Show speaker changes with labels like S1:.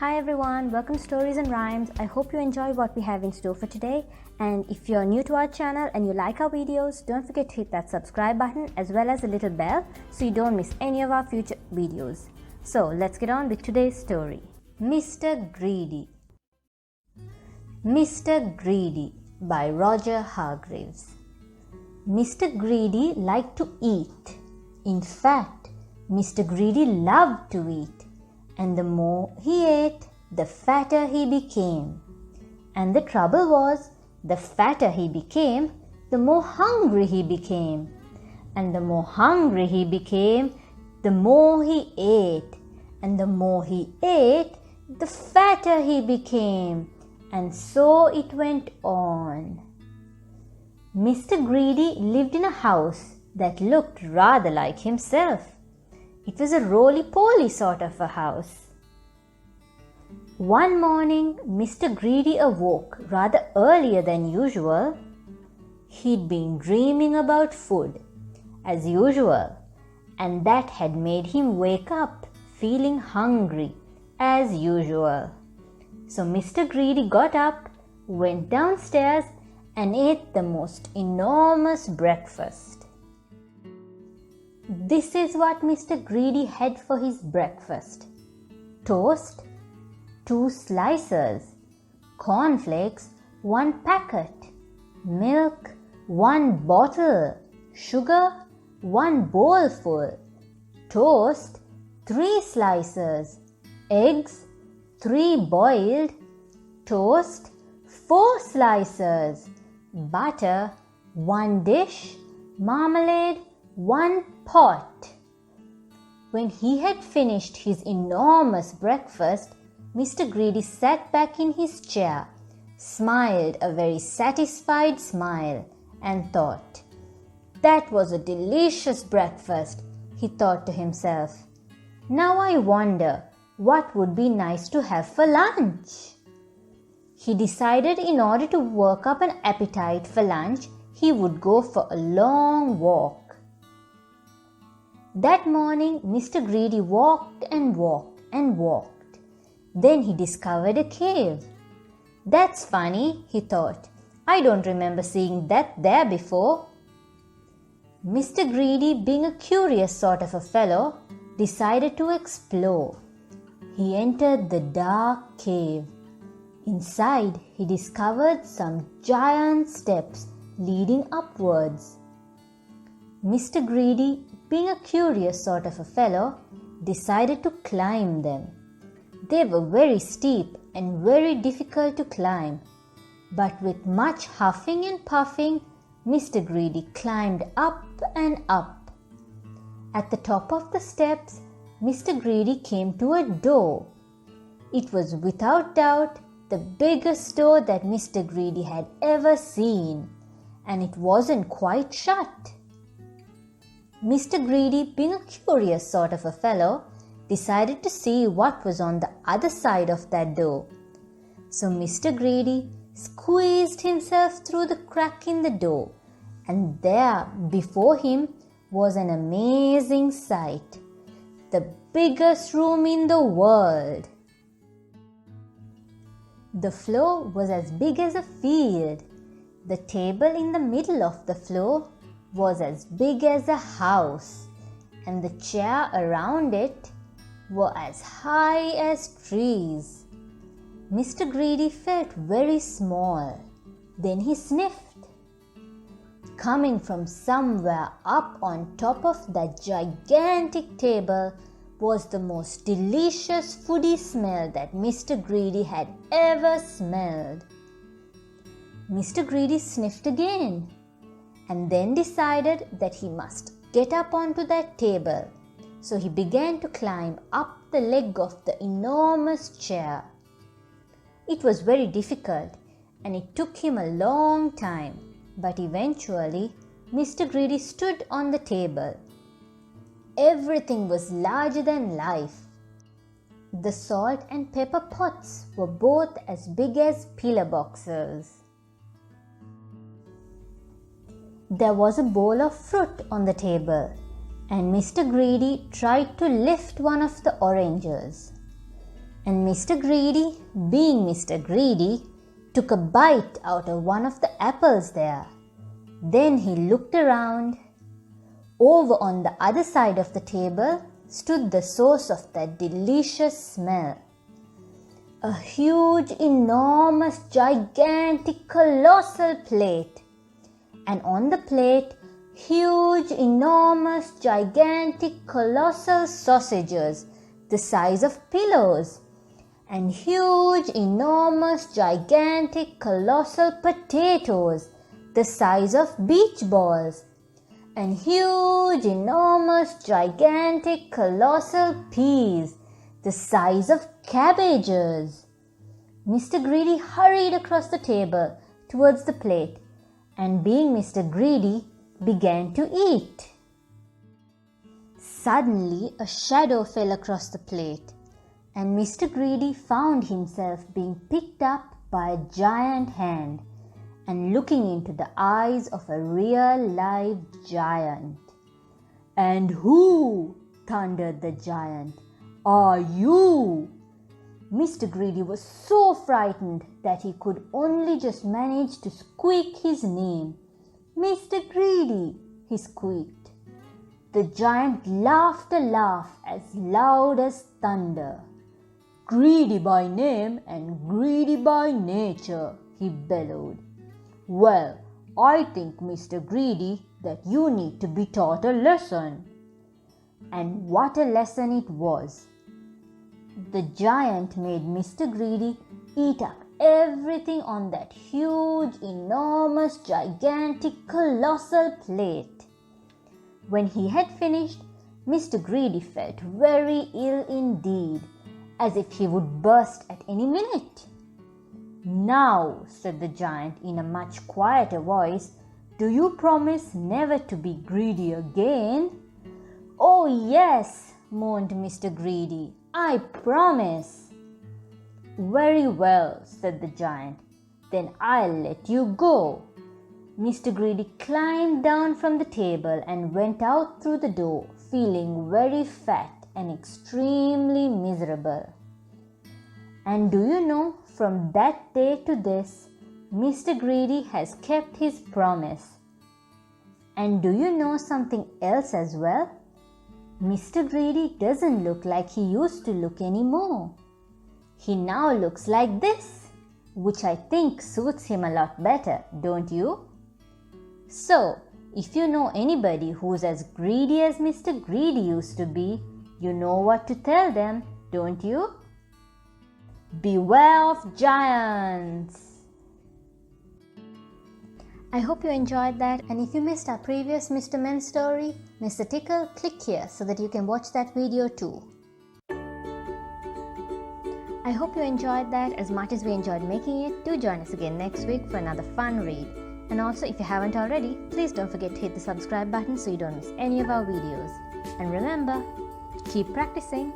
S1: Hi everyone, welcome to Stories and Rhymes. I hope you enjoy what we have in store for today. And if you're new to our channel and you like our videos, don't forget to hit that subscribe button as well as the little bell so you don't miss any of our future videos. So let's get on with today's story. Mr. Greedy. Mr. Greedy by Roger Hargreaves. Mr. Greedy liked to eat. In fact, Mr. Greedy loved to eat. And the more he ate, the fatter he became. And the trouble was, the fatter he became, the more hungry he became. And the more hungry he became, the more he ate. And the more he ate, the fatter he became. And so it went on. Mr. Greedy lived in a house that looked rather like himself. It was a roly-poly sort of a house. One morning, Mr. Greedy awoke rather earlier than usual. He'd been dreaming about food, as usual, and that had made him wake up feeling hungry, as usual. So Mr. Greedy got up, went downstairs, and ate the most enormous breakfast. This is what Mr. Greedy had for his breakfast. Toast, 2 slices, cornflakes, 1 packet, milk, 1 bottle, sugar, 1 bowlful, toast, 3 slices, eggs, 3 boiled, toast, 4 slices, butter, 1 dish, marmalade, 1 pot. When he had finished his enormous breakfast, Mr. Greedy sat back in his chair, smiled a very satisfied smile, and thought, "That was a delicious breakfast," he thought to himself. "Now I wonder what would be nice to have for lunch." He decided in order to work up an appetite for lunch, he would go for a long walk. That morning, Mr. Greedy walked and walked and walked. Then he discovered a cave. "That's funny," he thought. "I don't remember seeing that there before." Mr. Greedy, being a curious sort of a fellow, decided to explore. He entered the dark cave. Inside, he discovered some giant steps leading upwards. Mr. Greedy, being a curious sort of a fellow, decided to climb them. They were very steep and very difficult to climb, but with much huffing and puffing, Mr. Greedy climbed up and up. At the top of the steps, Mr. Greedy came to a door. It was without doubt the biggest door that Mr. Greedy had ever seen, and it wasn't quite shut. Mr. Greedy, being a curious sort of a fellow, decided to see what was on the other side of that door. So Mr. Greedy squeezed himself through the crack in the door, and there before him was an amazing sight. The biggest room in the world. The floor was as big as a field. The table in the middle of the floor was as big as a house, and the chair around it were as high as trees. Mr. Greedy felt very small. Then he sniffed. Coming from somewhere up on top of that gigantic table was the most delicious foodie smell that Mr. Greedy had ever smelled. Mr. Greedy sniffed again, and then decided that he must get up onto that table. So he began to climb up the leg of the enormous chair. It was very difficult, and it took him a long time, but eventually Mr. Greedy stood on the table. Everything was larger than life. The salt and pepper pots were both as big as pillar boxes. There was a bowl of fruit on the table, and Mr. Greedy tried to lift one of the oranges. And Mr. Greedy, being Mr. Greedy, took a bite out of one of the apples there. Then he looked around. Over on the other side of the table stood the source of that delicious smell. A huge, enormous, gigantic, colossal plate. And on the plate, huge, enormous, gigantic, colossal sausages the size of pillows. And huge, enormous, gigantic, colossal potatoes the size of beach balls. And huge, enormous, gigantic, colossal peas the size of cabbages. Mr. Greedy hurried across the table towards the plate, and being Mr. Greedy, began to eat. Suddenly, a shadow fell across the plate, and Mr. Greedy found himself being picked up by a giant hand and looking into the eyes of a real live giant. "And who," thundered the giant, "are you?" Mr. Greedy was so frightened that he could only just manage to squeak his name. "Mr. Greedy," he squeaked. The giant laughed a laugh as loud as thunder. "Greedy by name and greedy by nature," he bellowed. "Well, I think, Mr. Greedy, that you need to be taught a lesson." And what a lesson it was! The giant made Mr. Greedy eat up everything on that huge, enormous, gigantic, colossal plate. When he had finished, Mr. Greedy felt very ill indeed, as if he would burst at any minute. "Now," said the giant in a much quieter voice, "do you promise never to be greedy again?" "Oh yes," moaned Mr. Greedy, "I promise." "Very well," said the giant, "then I'll let you go." Mr. Greedy climbed down from the table and went out through the door, feeling very fat and extremely miserable. And do you know, from that day to this, Mr. Greedy has kept his promise. And do you know something else as well? Mr. Greedy doesn't look like he used to look anymore. He now looks like this, which I think suits him a lot better, don't you? So, if you know anybody who's as greedy as Mr. Greedy used to be, you know what to tell them, don't you? Beware of giants! I hope you enjoyed that, and if you missed our previous Mr. Mem story, Mr. Tickle, click here so that you can watch that video too. I hope you enjoyed that as much as we enjoyed making it. Do join us again next week for another fun read. And also, if you haven't already, please don't forget to hit the subscribe button so you don't miss any of our videos. And remember, keep practicing.